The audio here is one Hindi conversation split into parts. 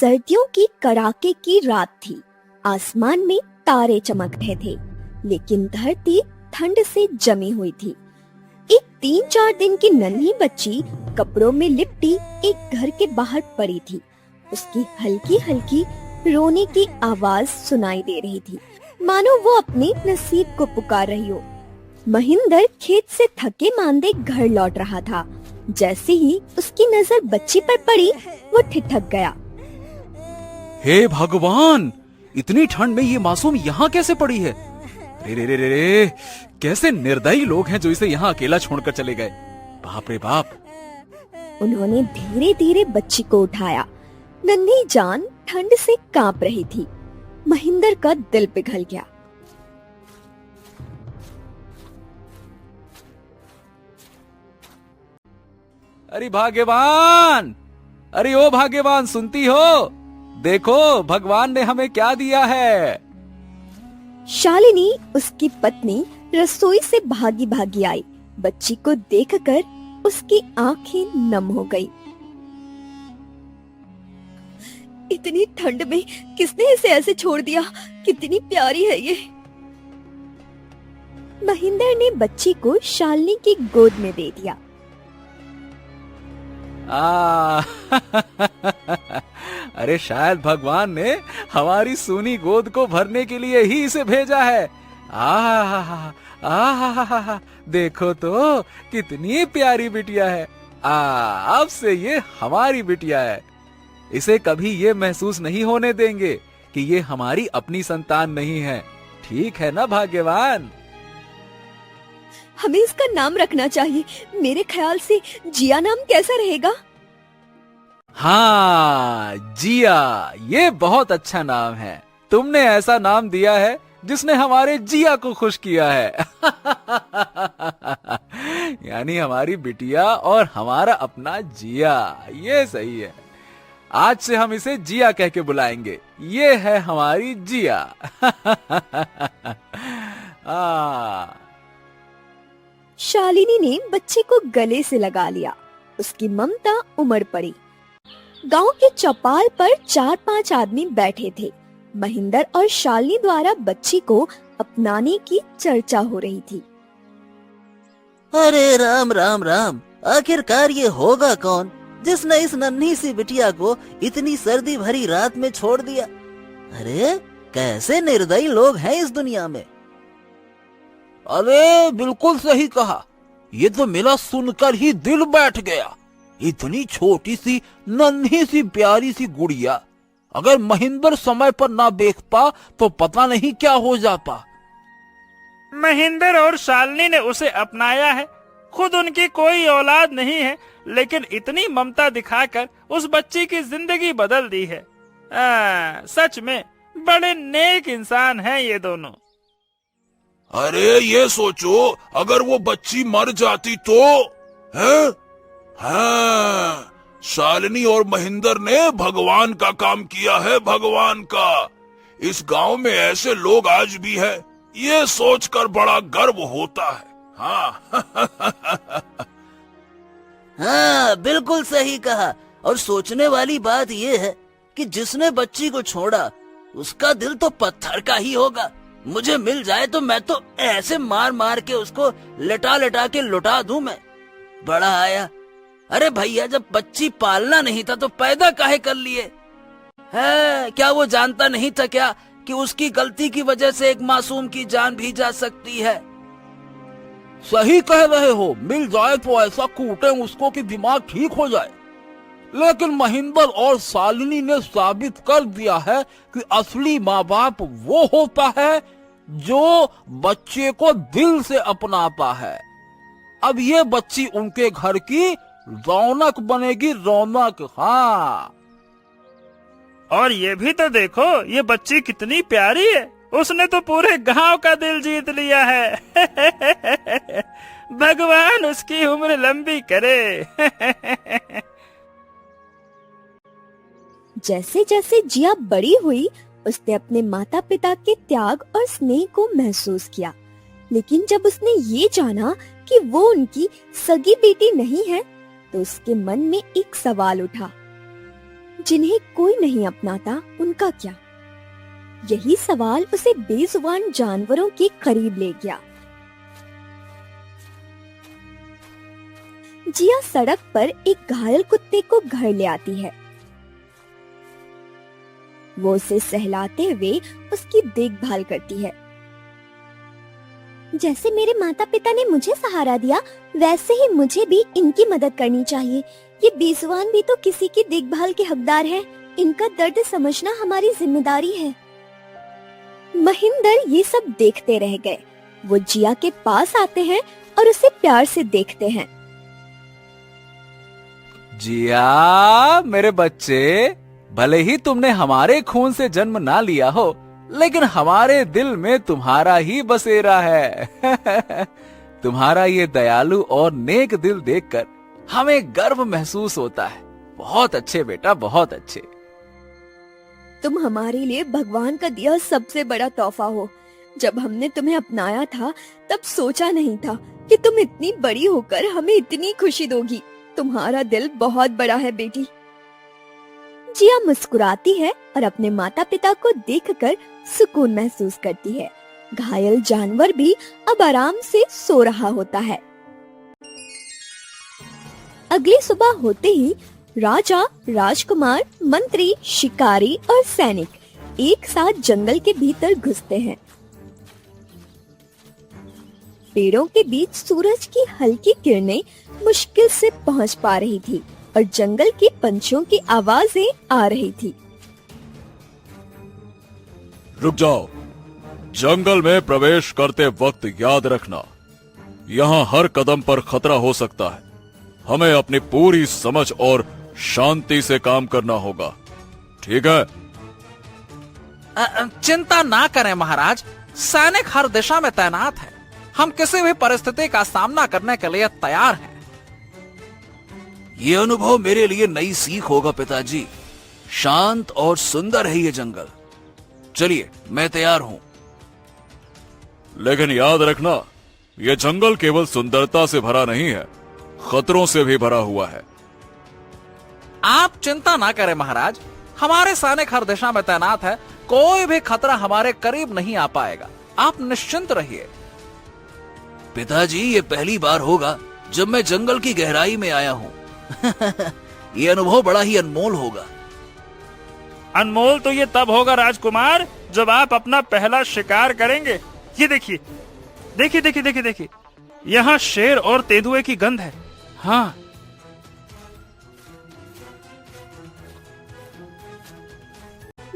सर्दियों की कड़ाके की रात थी। आसमान में तारे चमक रहे थे, लेकिन धरती ठंड से जमी हुई थी। एक 3-4 दिन की नन्ही बच्ची कपड़ों में लिपटी एक घर के बाहर पड़ी थी। उसकी हल्की हल्की रोने की आवाज सुनाई दे रही थी, मानो वो अपने नसीब को पुकार रही हो। महिंदर खेत से थके मांदे घर लौट रहा था। जैसे ही उसकी नजर बच्ची पर पड़ी, वो ठिठक गया। हे भगवान, इतनी ठंड में ये मासूम यहाँ कैसे पड़ी है? रे रे रे रे रे, कैसे निर्दयी लोग हैं जो इसे यहाँ अकेला छोड़कर चले गए। बाप रे बाप। उन्होंने धीरे धीरे बच्ची को उठाया। नन्ही जान ठंड से कांप रही थी। महिंदर का दिल पिघल गया। अरे भाग्यवान, अरे ओ भाग्यवान, सुनती हो? देखो भगवान ने हमें क्या दिया है। शालिनी, उसकी पत्नी, रसोई से भागी भागी आई। बच्ची को देखकर उसकी आंखें नम हो गई। इतनी ठंड में किसने इसे ऐसे छोड़ दिया? कितनी प्यारी है ये। महिंदर ने बच्ची को शालिनी की गोद में दे दिया। अरे शायद भगवान ने हमारी सूनी गोद को भरने के लिए ही इसे भेजा है। देखो तो कितनी प्यारी बिटिया है। अब से ये हमारी बिटिया है। इसे कभी ये महसूस नहीं होने देंगे कि ये हमारी अपनी संतान नहीं है। ठीक है ना भाग्यवान? हमें इसका नाम रखना चाहिए। मेरे ख्याल से जिया नाम कैसा रहेगा? हाँ, जिया, ये बहुत अच्छा नाम है। तुमने ऐसा नाम दिया है जिसने हमारे जिया को खुश किया है। यानी हमारी बिटिया और हमारा अपना जिया। ये सही है। आज से हम इसे जिया कह के बुलाएंगे। ये है हमारी जिया। शालिनी ने बच्चे को गले से लगा लिया। उसकी ममता उमड़ पड़ी। गांव के चौपाल पर 4-5 आदमी बैठे थे। महिंदर और शालिनी द्वारा बच्ची को अपनाने की चर्चा हो रही थी। अरे राम राम राम, आखिरकार ये होगा कौन जिसने इस नन्ही सी बिटिया को इतनी सर्दी भरी रात में छोड़ दिया? अरे कैसे निर्दयी लोग हैं इस दुनिया में। अरे बिल्कुल सही कहा। ये तो मेरा सुनकर ही दिल बैठ गया। इतनी छोटी सी नन्ही सी प्यारी सी गुड़िया, अगर महिंदर समय पर ना देख पा तो पता नहीं क्या हो जाता। महिंदर और शालिनी ने उसे अपनाया है। खुद उनकी कोई औलाद नहीं है, लेकिन इतनी ममता दिखाकर उस बच्ची की जिंदगी बदल दी है। सच में बड़े नेक इंसान हैं ये दोनों। अरे ये सोचो, अगर वो बच्ची मर जाती तो? है? हाँ, शालिनी और महिंदर ने भगवान का काम किया है, भगवान का। इस गांव में ऐसे लोग आज भी हैं, ये सोचकर बड़ा गर्व होता है। हाँ। हाँ, बिल्कुल सही कहा। और सोचने वाली बात ये है कि जिसने बच्ची को छोड़ा उसका दिल तो पत्थर का ही होगा। मुझे मिल जाए तो मैं तो ऐसे मार मार के उसको लटा लटा के लुटा दूं मैं। बड़ा आया। अरे भैया, जब बच्ची पालना नहीं था तो पैदा काहे कर लिए? है क्या वो जानता नहीं था क्या कि उसकी गलती की वजह से एक मासूम की जान भी जा सकती है? सही कह रहे हो। मिल जाए तो ऐसा कूटे उसको कि दिमाग ठीक हो जाए। लेकिन महिंदर और शालिनी ने साबित कर दिया है कि असली माँ बाप वो होता है जो बच्चे को दिल से अपनाता है। अब ये बच्ची उनके घर की रौनक बनेगी, रौनक। हाँ, और ये भी तो देखो, ये बच्ची कितनी प्यारी है। उसने तो पूरे गांव का दिल जीत लिया है। भगवान उसकी उम्र लंबी करे। जैसे जैसे जिया बड़ी हुई, उसने अपने माता पिता के त्याग और स्नेह को महसूस किया। लेकिन जब उसने ये जाना कि वो उनकी सगी बेटी नहीं है, तो उसके मन में एक सवाल उठा। जिन्हें कोई नहीं अपनाता उनका क्या? यही सवाल उसे बेजुबान जानवरों के करीब ले गया। जिया सड़क पर एक घायल कुत्ते को घर ले आती है। वो उसे सहलाते हुए उसकी देखभाल करती है। जैसे मेरे माता पिता ने मुझे सहारा दिया, वैसे ही मुझे भी इनकी मदद करनी चाहिए। ये बेजुबान भी तो किसी की देखभाल के हकदार हैं। इनका दर्द समझना हमारी जिम्मेदारी है। महिंदर ये सब देखते रह गए। वो जिया के पास आते हैं और उसे प्यार से देखते हैं। जिया, मेरे बच्चे, भले ही तुमने हमारे खून से जन्म ना लिया हो, लेकिन हमारे दिल में तुम्हारा ही बसेरा है। तुम्हारा ये दयालु और नेक दिल देखकर हमें गर्व महसूस होता है। बहुत अच्छे बेटा, बहुत अच्छे। तुम हमारे लिए भगवान का दिया सबसे बड़ा तोहफा हो। जब हमने तुम्हें अपनाया था, तब सोचा नहीं था कि तुम इतनी बड़ी होकर हमें इतनी खुशी दोगी। तुम्हारा दिल बहुत बड़ा है बेटी। जिया मुस्कुराती है और अपने माता पिता को देखकर सुकून महसूस करती है। घायल जानवर भी अब आराम से सो रहा होता है। अगली सुबह होते ही राजा, राजकुमार, मंत्री, शिकारी और सैनिक एक साथ जंगल के भीतर घुसते हैं। पेड़ों के बीच सूरज की हल्की किरणें मुश्किल से पहुंच पा रही थी और जंगल के पंछियों की आवाजें आ रही थी। रुक जाओ। जंगल में प्रवेश करते वक्त याद रखना, यहाँ हर कदम पर खतरा हो सकता है। हमें अपनी पूरी समझ और शांति से काम करना होगा, ठीक है? चिंता ना करें महाराज, सैनिक हर दिशा में तैनात है। हम किसी भी परिस्थिति का सामना करने के लिए तैयार हैं। ये अनुभव मेरे लिए नई सीख होगा पिताजी। शांत और सुंदर है ये जंगल। चलिए, मैं तैयार हूँ। लेकिन याद रखना, ये जंगल केवल सुंदरता से भरा नहीं है, खतरों से भी भरा हुआ है। आप चिंता ना करें महाराज, हमारे सैनिक हर दिशा में तैनात है। कोई भी खतरा हमारे करीब नहीं आ पाएगा। आप निश्चिंत रहिए। पिताजी, ये पहली बार होगा जब मैं जंगल की गहराई में आया हूँ। ये अनुभव बड़ा ही अनमोल होगा। अनमोल तो ये तब होगा राजकुमार, जब आप अपना पहला शिकार करेंगे। ये देखिए, देखिए देखिए देखिए देखिए, यहाँ शेर और तेंदुए की गंध है। हाँ,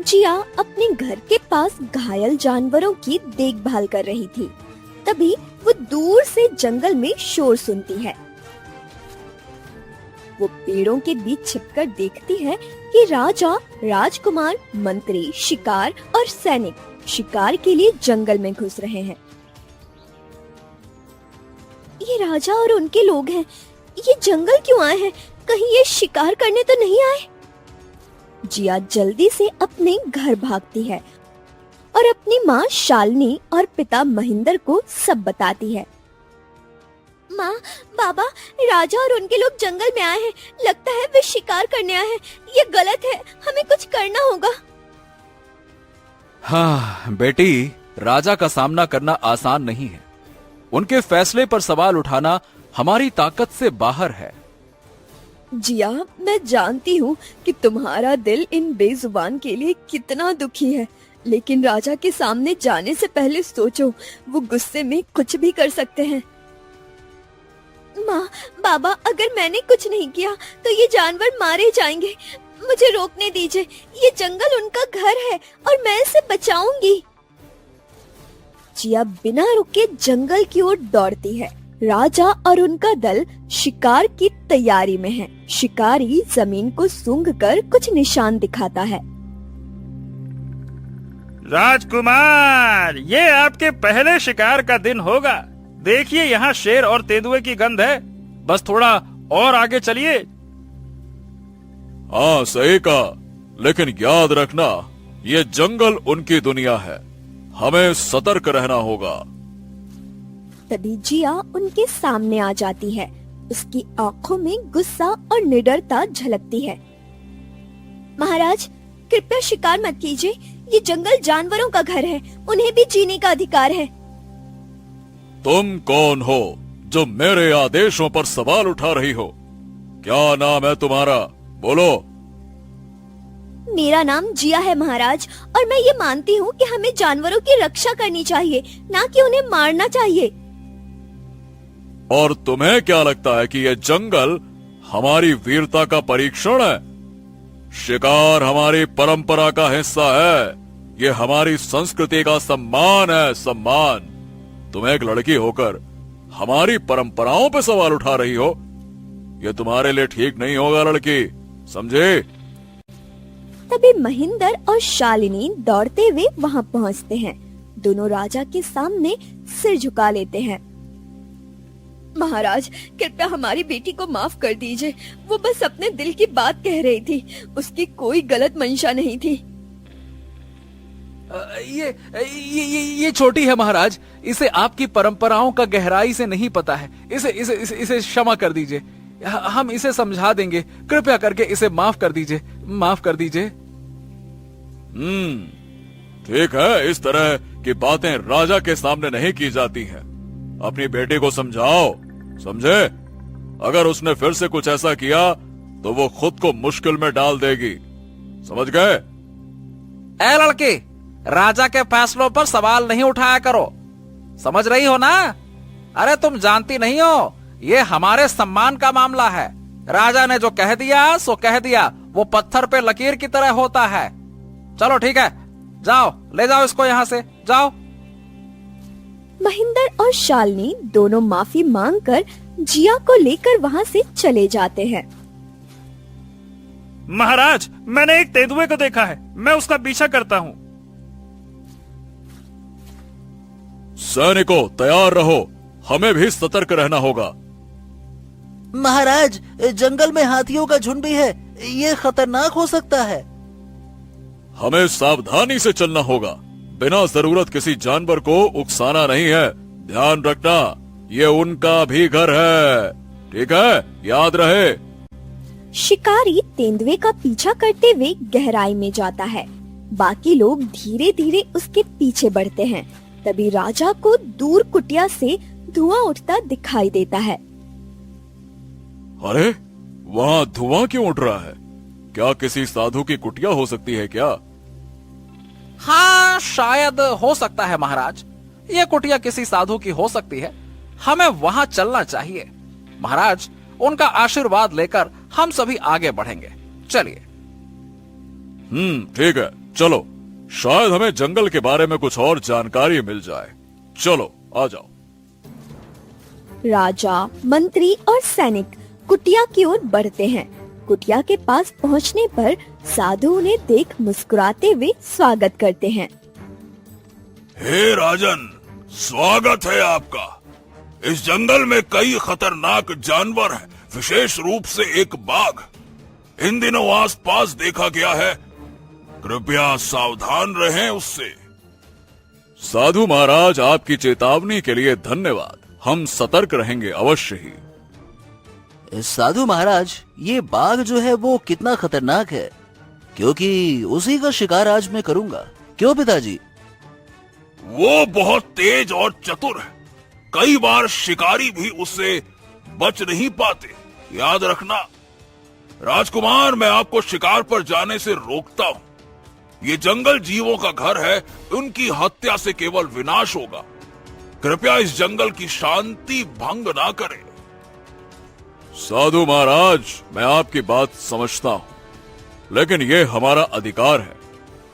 जिया अपने घर के पास घायल जानवरों की देखभाल कर रही थी। तभी वो दूर से जंगल में शोर सुनती है। वो पेड़ों के बीच छिपकर देखती है कि राजा, राजकुमार, मंत्री, शिकार और सैनिक शिकार के लिए जंगल में घुस रहे हैं। ये राजा और उनके लोग हैं। ये जंगल क्यों आए हैं? कहीं ये शिकार करने तो नहीं आए? जिया जल्दी से अपने घर भागती है और अपनी माँ शालिनी और पिता महिंदर को सब बताती है। माँ, बाबा, राजा और उनके लोग जंगल में आए हैं। लगता है वे शिकार करने आए हैं। ये गलत है, हमें कुछ करना होगा। हाँ बेटी, राजा का सामना करना आसान नहीं है। उनके फैसले पर सवाल उठाना हमारी ताकत से बाहर है। जिया, मैं जानती हूँ कि तुम्हारा दिल इन बेजुबान के लिए कितना दुखी है, लेकिन राजा के सामने जाने से पहले सोचो, वो गुस्से में कुछ भी कर सकते हैं। माँ, बाबा, अगर मैंने कुछ नहीं किया तो ये जानवर मारे जाएंगे। मुझे रोकने दीजिए। ये जंगल उनका घर है और मैं इसे बचाऊंगी। जिया बिना रुके जंगल की ओर दौड़ती है। राजा और उनका दल शिकार की तैयारी में है। शिकारी जमीन को सूंघकर कुछ निशान दिखाता है। राजकुमार, ये आपके पहले शिकार का दिन होगा। देखिए, यहाँ शेर और तेंदुए की गंध है। बस थोड़ा और आगे चलिए। हाँ, सही कहा, लेकिन याद रखना, ये जंगल उनकी दुनिया है। हमें सतर्क रहना होगा। तभी जिया उनके सामने आ जाती है। उसकी आंखों में गुस्सा और निडरता झलकती है। महाराज, कृपया शिकार मत कीजिए। ये जंगल जानवरों का घर है, उन्हें भी जीने का अधिकार है। तुम कौन हो जो मेरे आदेशों पर सवाल उठा रही हो? क्या नाम है तुम्हारा? बोलो। मेरा नाम जिया है महाराज, और मैं ये मानती हूँ कि हमें जानवरों की रक्षा करनी चाहिए, ना कि उन्हें मारना चाहिए। और तुम्हें क्या लगता है कि यह जंगल हमारी वीरता का परीक्षण है? शिकार हमारी परंपरा का हिस्सा है। ये हमारी संस्कृति का सम्मान है, सम्मान। तुम एक लड़की होकर हमारी परंपराओं पे सवाल उठा रही हो, ये तुम्हारे लिए ठीक नहीं होगा लड़की, समझे? तभी महिंदर और शालिनी दौड़ते हुए वहाँ पहुँचते हैं। दोनों राजा के सामने सिर झुका लेते हैं। महाराज, कृपया हमारी बेटी को माफ कर दीजिए। वो बस अपने दिल की बात कह रही थी, उसकी कोई गलत मंशा नहीं थी। ये छोटी है महाराज, इसे आपकी परंपराओं का गहराई से नहीं पता है। इसे क्षमा कर दीजिए, हम इसे समझा देंगे। कृपया करके इसे माफ कर दीजिए, माफ कर दीजिए। ठीक है, इस तरह की बातें राजा के सामने नहीं की जाती हैं। अपनी बेटी को समझाओ, समझे? अगर उसने फिर से कुछ ऐसा किया तो वो खुद को मुश्किल में डाल देगी, समझ गए? ए लड़के, राजा के फैसलों पर सवाल नहीं उठाया करो, समझ रही हो ना? अरे तुम जानती नहीं हो, ये हमारे सम्मान का मामला है। राजा ने जो कह दिया सो कह दिया, वो पत्थर पे लकीर की तरह होता है। चलो ठीक है, जाओ, ले जाओ इसको यहाँ से, जाओ। महिंदर और शालिनी दोनों माफी मांगकर जिया को लेकर वहाँ से चले जाते हैं। महाराज, मैंने एक तेंदुए को देखा है, मैं उसका पीछा करता हूँ। सैनिकों, तैयार रहो, हमें भी सतर्क रहना होगा। महाराज, जंगल में हाथियों का झुंड भी है, ये खतरनाक हो सकता है। हमें सावधानी से चलना होगा, बिना जरूरत किसी जानवर को उकसाना नहीं है। ध्यान रखना, ये उनका भी घर है, ठीक है? याद रहे। शिकारी तेंदुए का पीछा करते हुए गहराई में जाता है। बाकी लोग धीरे धीरे उसके पीछे बढ़ते हैं। तभी राजा को दूर कुटिया से धुआं उठता दिखाई देता है। अरे, वहाँ धुआं क्यों उठ रहा है? क्या किसी साधु की कुटिया हो सकती है क्या? हाँ, शायद हो सकता है महाराज, ये कुटिया किसी साधु की हो सकती है। हमें वहाँ चलना चाहिए महाराज, उनका आशीर्वाद लेकर हम सभी आगे बढ़ेंगे। चलिए। ठीक है, चलो। शायद हमें जंगल के बारे में कुछ और जानकारी मिल जाए। चलो, आ जाओ। राजा, मंत्री और सैनिक कुटिया की ओर बढ़ते हैं। कुटिया के पास पहुंचने पर साधु उन्हें देख मुस्कुराते हुए स्वागत करते हैं। हे राजन, स्वागत है आपका। इस जंगल में कई खतरनाक जानवर हैं, विशेष रूप से एक बाघ इन दिनों आसपास देखा गया है। कृपया सावधान रहें उससे। साधु महाराज, आपकी चेतावनी के लिए धन्यवाद। हम सतर्क रहेंगे अवश्य ही। साधु महाराज, ये बाघ जो है वो कितना खतरनाक है, क्योंकि उसी का शिकार आज मैं करूंगा। क्यों पिताजी? वो बहुत तेज और चतुर है, कई बार शिकारी भी उससे बच नहीं पाते। याद रखना। राजकुमार, मैं आपको शिकार पर जाने से रोकता हूँ। ये जंगल जीवों का घर है, उनकी हत्या से केवल विनाश होगा। कृपया इस जंगल की शांति भंग ना करें। साधु महाराज, मैं आपकी बात समझता हूँ, लेकिन ये हमारा अधिकार है।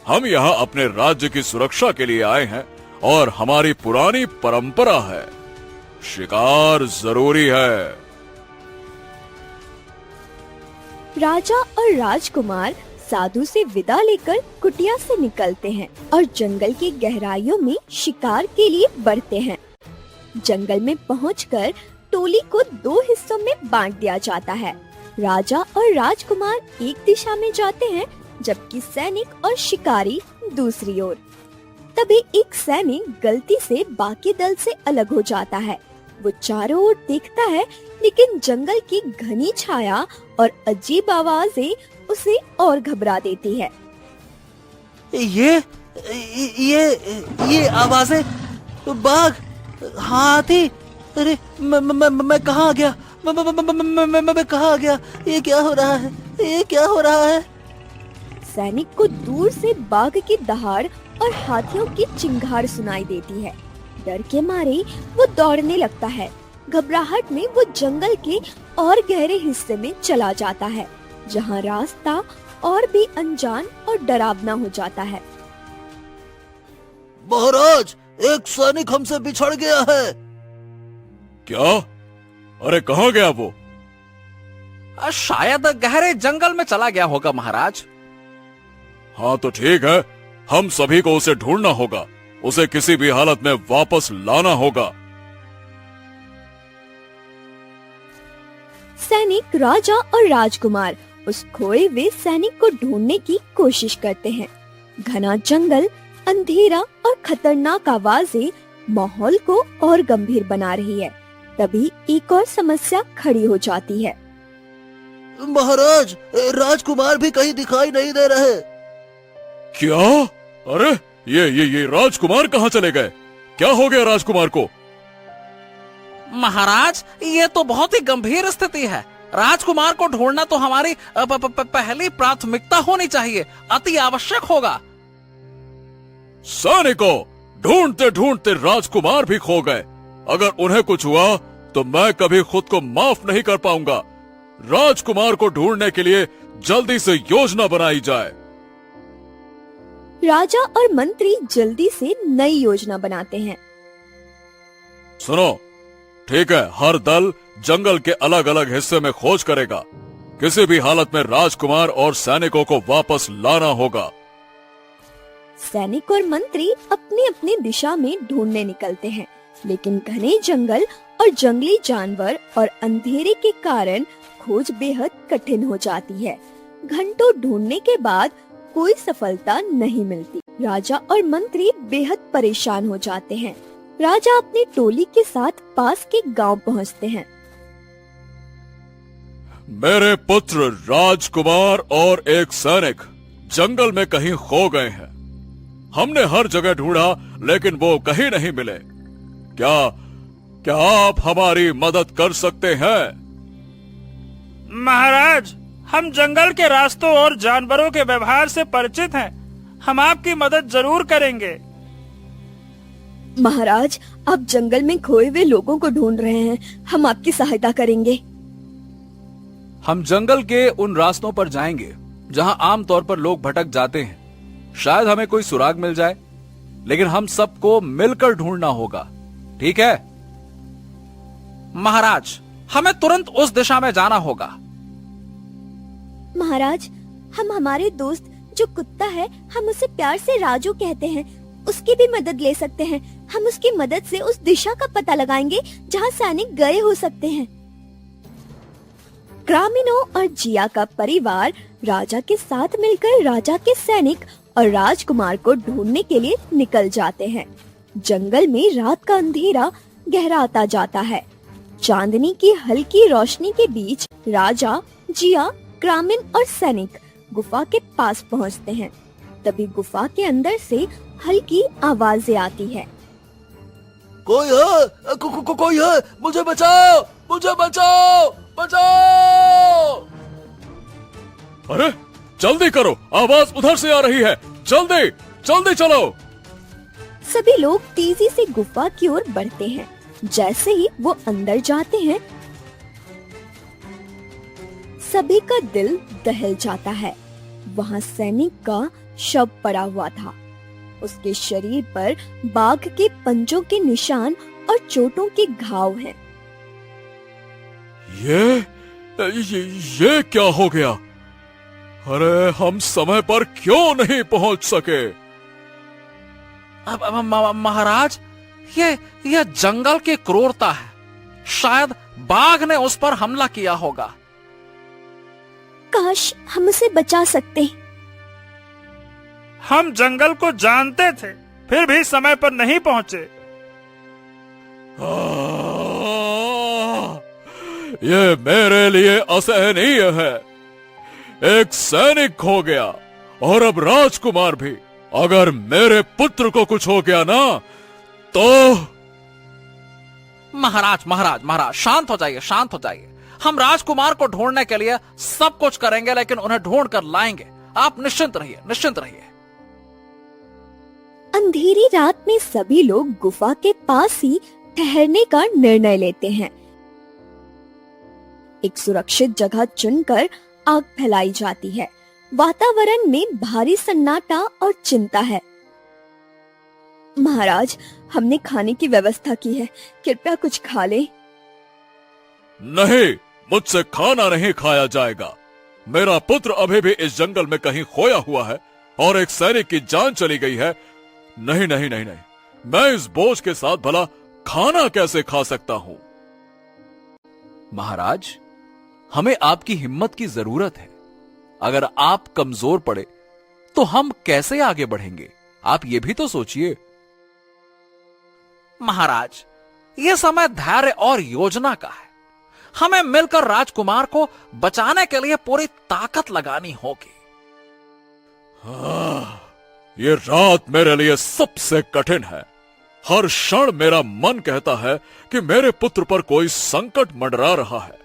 हम यहाँ अपने राज्य की सुरक्षा के लिए आए हैं और हमारी पुरानी परंपरा है, शिकार जरूरी है। राजा और राजकुमार साधु से विदा लेकर कुटिया से निकलते हैं और जंगल की गहराइयों में शिकार के लिए बढ़ते हैं। जंगल में पहुंचकर टोली को दो हिस्सों में बांट दिया जाता है। राजा और राजकुमार एक दिशा में जाते हैं, जबकि सैनिक और शिकारी दूसरी ओर। तभी एक सैनिक गलती से बाकी दल से अलग हो जाता है। वो चारों ओर देखता है, लेकिन जंगल की घनी छाया और अजीब आवाजें उसे और घबरा देती है। ये आवाजें, बाघ, हाथी, अरे मैं कहाँ गया, मैं कहाँ गया, ये क्या हो रहा है, ये क्या हो रहा है। सैनिक को दूर से बाघ की दहाड़ और हाथियों की चिंगार सुनाई देती है। डर के मारे वो दौड़ने लगता है। घबराहट में वो जंगल के और गहरे हिस्से में चला जाता है, जहाँ रास्ता और भी अनजान और डरावना हो जाता है। महाराज, एक सैनिक हमसे बिछड़ गया है। क्या? अरे कहाँ गया वो? शायद गहरे जंगल में चला गया होगा महाराज। हाँ तो ठीक है, हम सभी को उसे ढूंढना होगा, उसे किसी भी हालत में वापस लाना होगा। सैनिक, राजा और राजकुमार उस खोए हुए सैनिक को ढूंढने की कोशिश करते हैं। घना जंगल, अंधेरा और खतरनाक आवाजें माहौल को और गंभीर बना रही है। तभी एक और समस्या खड़ी हो जाती है। महाराज, राजकुमार भी कहीं दिखाई नहीं दे रहे। क्या? अरे ये राजकुमार कहाँ चले गए? क्या हो गया राजकुमार को? महाराज, ये तो बहुत ही गंभीर स्थिति है। राजकुमार को ढूंढना तो हमारी पहली प्राथमिकता होनी चाहिए, अति आवश्यक होगा। सैनिकों, ढूंढते ढूंढते राजकुमार भी खो गए। अगर उन्हें कुछ हुआ तो मैं कभी खुद को माफ नहीं कर पाऊंगा। राजकुमार को ढूंढने के लिए जल्दी से योजना बनाई जाए। राजा और मंत्री जल्दी से नई योजना बनाते हैं। सुनो, ठीक है, हर दल जंगल के अलग अलग हिस्से में खोज करेगा। किसी भी हालत में राजकुमार और सैनिकों को वापस लाना होगा। सैनिक और मंत्री अपनी अपनी दिशा में ढूंढने निकलते हैं, लेकिन घने जंगल और जंगली जानवर और अंधेरे के कारण खोज बेहद कठिन हो जाती है। घंटों ढूंढने के बाद कोई सफलता नहीं मिलती। राजा और मंत्री बेहद परेशान हो जाते हैं। राजा अपनी टोली के साथ पास के गांव पहुंचते हैं। मेरे पुत्र राजकुमार और एक सैनिक जंगल में कहीं खो गए हैं। हमने हर जगह ढूंढा लेकिन वो कहीं नहीं मिले। क्या आप हमारी मदद कर सकते हैं? महाराज, हम जंगल के रास्तों और जानवरों के व्यवहार से परिचित हैं। हम आपकी मदद जरूर करेंगे। महाराज, आप जंगल में खोए हुए लोगों को ढूंढ रहे हैं, हम आपकी सहायता करेंगे। हम जंगल के उन रास्तों पर जाएंगे जहां आमतौर पर लोग भटक जाते हैं। शायद हमें कोई सुराग मिल जाए, लेकिन हम सबको मिलकर ढूंढना होगा, ठीक है? महाराज, हमें तुरंत उस दिशा में जाना होगा। महाराज, हम हमारे दोस्त जो कुत्ता है, हम उसे प्यार से राजू कहते हैं, उसकी भी मदद ले सकते हैं। हम उसकी मदद से उस दिशा का पता लगाएंगे जहां सैनिक गए हो सकते हैं। ग्रामीणों और जिया का परिवार राजा के साथ मिलकर राजा के सैनिक और राजकुमार को ढूंढने के लिए निकल जाते हैं। जंगल में रात का अंधेरा गहराता जाता है। चांदनी की हल्की रोशनी के बीच राजा, जिया, ग्रामीण और सैनिक गुफा के पास पहुंचते हैं। तभी गुफा के अंदर से हल्की आवाजें आती है। कोई है, कोई है, मुझे बचाओ, मुझे बचाओ, बचाओ। अरे जल्दी करो, आवाज उधर से आ रही है, जल्दी जल्दी चलो। सभी लोग तेजी से गुफा की ओर बढ़ते हैं। जैसे ही वो अंदर जाते हैं, सभी का दिल दहल जाता है। वहाँ सैनिक का शव पड़ा हुआ था। उसके शरीर पर बाघ के पंजों के निशान और चोटों के घाव हैं। ये क्या हो गया? अरे हम समय पर क्यों नहीं पहुंच सके? महाराज, यह जंगल की क्रूरता है। शायद बाघ ने उस पर हमला किया होगा। काश हम उसे बचा सकते। हम जंगल को जानते थे, फिर भी समय पर नहीं पहुंचे। ये मेरे लिए असहनीय है। एक सैनिक खो गया और अब राजकुमार भी। अगर मेरे पुत्र को कुछ हो गया ना तो। महाराज महाराज महाराज, शांत हो जाइए, शांत हो जाइए। हम राजकुमार को ढूंढने के लिए सब कुछ करेंगे, लेकिन उन्हें ढूंढ कर लाएंगे। आप निश्चिंत रहिए, निश्चिंत रहिए। अंधेरी रात में सभी लोग गुफा के पास ही ठहरने का निर्णय लेते हैं। एक सुरक्षित जगह चुनकर आग फैलाई जाती है। वातावरण में भारी सन्नाटा और चिंता है। महाराज, हमने खाने की व्यवस्था की है, कृपया कुछ खा ले। नहीं, मुझसे खाना नहीं खाया जाएगा। मेरा पुत्र अभी भी इस जंगल में कहीं खोया हुआ है और एक सैनिक की जान चली गई है। नहीं नहीं नहीं नहीं, मैं इस बोझ के साथ भला खाना कैसे खा सकता हूं? महाराज, हमें आपकी हिम्मत की जरूरत है। अगर आप कमजोर पड़े तो हम कैसे आगे बढ़ेंगे? आप ये भी तो सोचिए। महाराज, यह समय धैर्य और योजना का है। हमें मिलकर राजकुमार को बचाने के लिए पूरी ताकत लगानी होगी। ये रात मेरे लिए सबसे कठिन है। हर क्षण मेरा मन कहता है कि मेरे पुत्र पर कोई संकट मंडरा रहा है।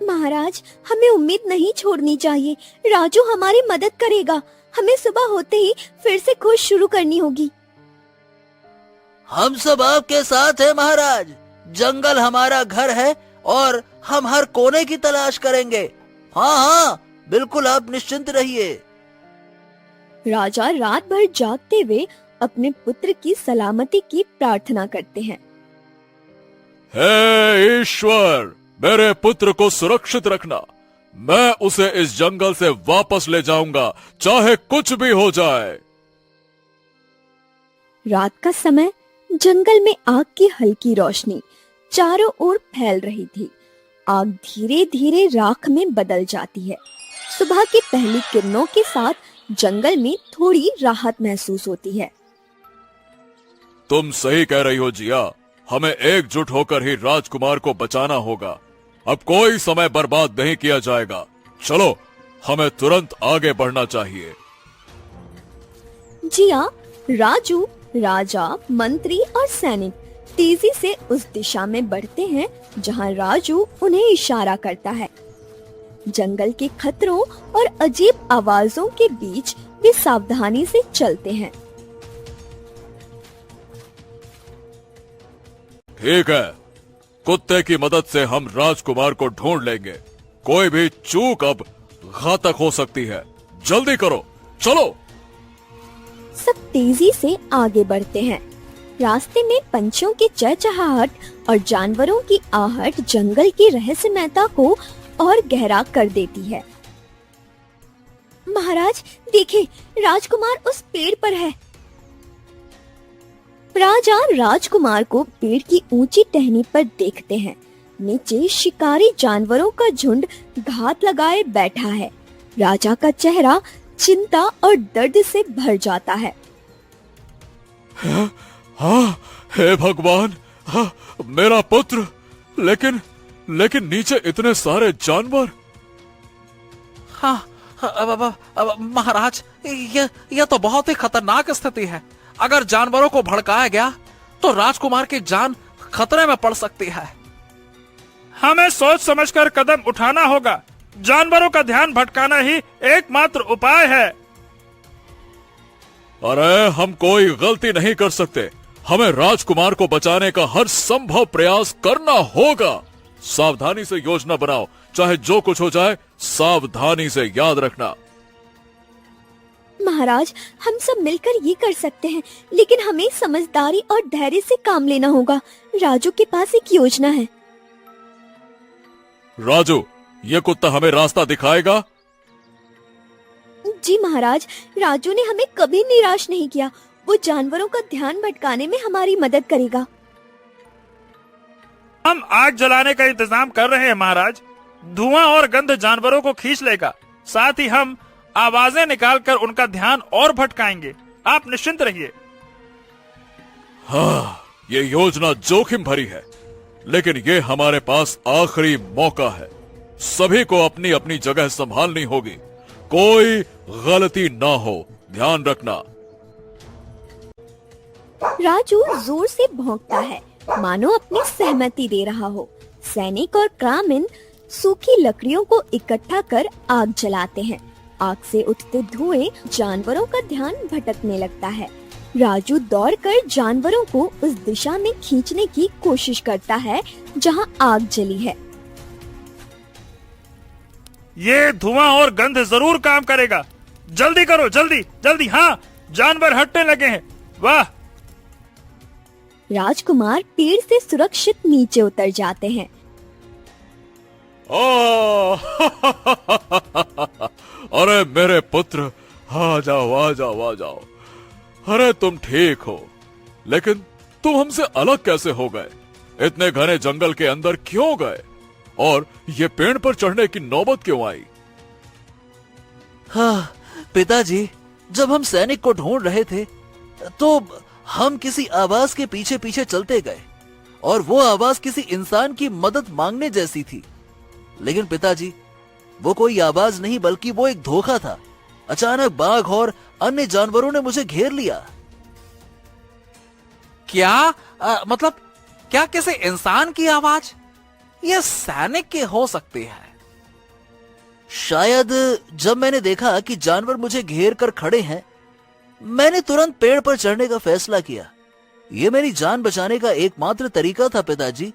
महाराज, हमें उम्मीद नहीं छोड़नी चाहिए। राजू हमारी मदद करेगा। हमें सुबह होते ही फिर से खोज शुरू करनी होगी। हम सब आपके साथ हैं महाराज। जंगल हमारा घर है और हम हर कोने की तलाश करेंगे। हाँ हाँ, बिल्कुल, आप निश्चिंत रहिए। राजा रात भर जागते हुए अपने पुत्र की सलामती की प्रार्थना करते हैं। हे ईश्वर, मेरे पुत्र को सुरक्षित रखना। मैं उसे इस जंगल से वापस ले जाऊंगा, चाहे कुछ भी हो जाए। रात का समय, जंगल में आग की हल्की रोशनी चारों ओर फैल रही थी। आग धीरे धीरे राख में बदल जाती है। सुबह की पहली किरणों के साथ जंगल में थोड़ी राहत महसूस होती है। तुम सही कह रही हो जिया। हमें एकजुट होकर ही राजकुमार को बचाना होगा। अब कोई समय बर्बाद नहीं किया जाएगा। चलो, हमें तुरंत आगे बढ़ना चाहिए। जिया, राजू, राजा, मंत्री और सैनिक तेजी से उस दिशा में बढ़ते हैं जहां राजू उन्हें इशारा करता है। जंगल के खतरों और अजीब आवाजों के बीच वे सावधानी से चलते हैं। ठीक है, कुत्ते की मदद से हम राजकुमार को ढूंढ लेंगे। कोई भी चूक अब घातक हो सकती है। जल्दी करो, चलो। सब तेजी से आगे बढ़ते हैं। रास्ते में पंछियों की चहचहाहट और जानवरों की आहट जंगल की रहस्यमयता को और गहरा कर देती है। महाराज, देखिए, राजकुमार उस पेड़ पर है। राजा राजकुमार को पेड़ की ऊंची टहनी पर देखते हैं। नीचे शिकारी जानवरों का झुंड घात लगाए बैठा है। राजा का चेहरा चिंता और दर्द से भर जाता है। हाँ, हे भगवान, हाँ, मेरा पुत्र। लेकिन नीचे इतने सारे जानवर। हाँ, अब महाराज, यह तो बहुत ही खतरनाक स्थिति है। अगर जानवरों को भड़काया गया तो राजकुमार की जान खतरे में पड़ सकती है। हमें सोच समझकर कदम उठाना होगा। जानवरों का ध्यान भटकाना ही एकमात्र उपाय है। अरे, हम कोई गलती नहीं कर सकते। हमें राजकुमार को बचाने का हर संभव प्रयास करना होगा। सावधानी से योजना बनाओ, चाहे जो कुछ हो जाए, सावधानी से, याद रखना। महाराज, हम सब मिलकर ये कर सकते हैं, लेकिन हमें समझदारी और धैर्य से काम लेना होगा। राजू के पास एक योजना है। राजू, ये कुत्ता हमें रास्ता दिखाएगा? जी महाराज, राजू ने हमें कभी निराश नहीं किया। वो जानवरों का ध्यान भटकाने में हमारी मदद करेगा। हम आग जलाने का इंतजाम कर रहे हैं महाराज। धुआं और गंध जानवरों को खींच लेगा। साथ ही हम आवाजें निकालकर उनका ध्यान और भटकाएंगे। आप निश्चिंत रहिए। हाँ, ये योजना जोखिम भरी है, लेकिन ये हमारे पास आखिरी मौका है। सभी को अपनी अपनी जगह संभालनी होगी, कोई गलती ना हो, ध्यान रखना। राजू जोर से भौंकता है, मानो अपनी सहमति दे रहा हो। सैनिक और ग्रामीण सूखी लकड़ियों को इकट्ठा कर आग जलाते हैं। आग से उठते धुएं जानवरों का ध्यान भटकने लगता है। राजू दौड़कर जानवरों को उस दिशा में खींचने की कोशिश करता है जहां आग जली है। ये धुआं और गंध जरूर काम करेगा। जल्दी करो, जल्दी जल्दी। हाँ, जानवर हटने लगे हैं। वाह! राजकुमार पेड़ से सुरक्षित नीचे उतर जाते हैं। अरे मेरे पुत्र, आ जाओ आ जाओ आ जाओ। अरे तुम ठीक हो, लेकिन तुम हमसे अलग कैसे हो गए? इतने घने जंगल के अंदर क्यों गए? और ये पेड़ पर चढ़ने की नौबत क्यों आई? हाँ पिताजी, जब हम सैनिक को ढूंढ रहे थे तो हम किसी आवाज के पीछे पीछे चलते गए और वो आवाज किसी इंसान की मदद मांगने जैसी थी। लेकिन पिताजी, वो कोई आवाज नहीं बल्कि वो एक धोखा था। अचानक बाघ और अन्य जानवरों ने मुझे घेर लिया। क्या मतलब क्या किसी इंसान की आवाज? यह सैनिक की हो सकती है। शायद जब मैंने देखा कि जानवर मुझे घेर कर खड़े हैं, मैंने तुरंत पेड़ पर चढ़ने का फैसला किया। यह मेरी जान बचाने का एकमात्र तरीका था पिताजी।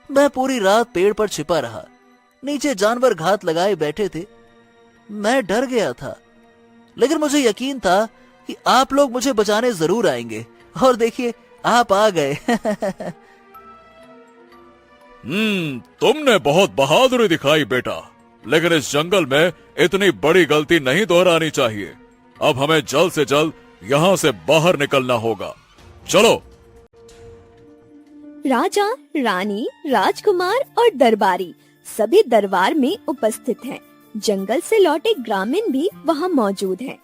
मैं पूरी रात पेड़ पर छिपा रहा। नीचे जानवर घात लगाए बैठे थे। मैं डर गया था, लेकिन मुझे यकीन था कि आप लोग मुझे बचाने जरूर आएंगे। और देखिए, आप आ गए। तुमने बहुत बहादुरी दिखाई बेटा, लेकिन इस जंगल में इतनी बड़ी गलती नहीं दोहरानी चाहिए। अब हमें जल्द से जल्द यहाँ से बाहर निकलना होगा। चलो। राजा, रानी, राजकुमार और दरबारी सभी दरबार में उपस्थित हैं। जंगल से लौटे ग्रामीण भी वहाँ मौजूद हैं।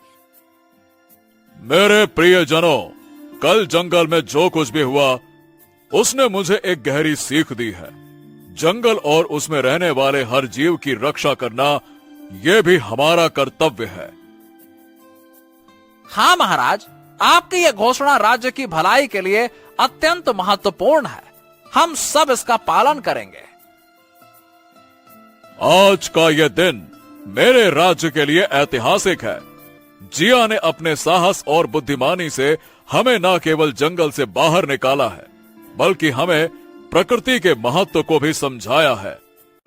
मेरे प्रियजनों, कल जंगल में जो कुछ भी हुआ उसने मुझे एक गहरी सीख दी है। जंगल और उसमें रहने वाले हर जीव की रक्षा करना ये भी हमारा कर्तव्य है। हाँ महाराज, आपकी यह घोषणा राज्य की भलाई के लिए अत्यंत महत्वपूर्ण है। हम सब इसका पालन करेंगे। आज का यह दिन मेरे राज्य के लिए ऐतिहासिक है। जिया ने अपने साहस और बुद्धिमानी से हमें न केवल जंगल से बाहर निकाला है, बल्कि हमें प्रकृति के महत्व को भी समझाया है।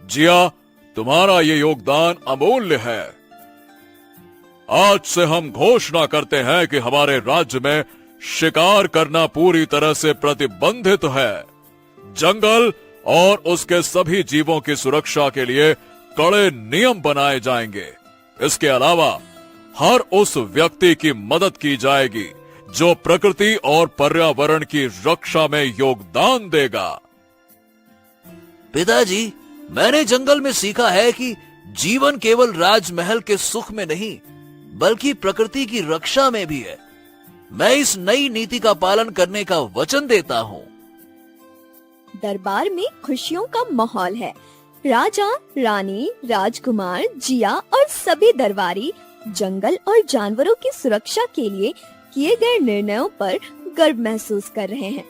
जिया, तुम्हारा ये योगदान अमूल्य है। आज से हम घोषणा करते हैं कि हमारे राज्य में शिकार करना पूरी तरह से प्रतिबंधित है। जंगल और उसके सभी जीवों की सुरक्षा के लिए कड़े नियम बनाए जाएंगे। इसके अलावा हर उस व्यक्ति की मदद की जाएगी जो प्रकृति और पर्यावरण की रक्षा में योगदान देगा। पिताजी, मैंने जंगल में सीखा है कि जीवन केवल राजमहल के सुख में नहीं, बल्कि प्रकृति की रक्षा में भी है। मैं इस नई नीति का पालन करने का वचन देता हूँ। दरबार में खुशियों का माहौल है। राजा, रानी, राजकुमार, जिया और सभी दरबारी जंगल और जानवरों की सुरक्षा के लिए किए गए निर्णयों पर गर्व महसूस कर रहे हैं।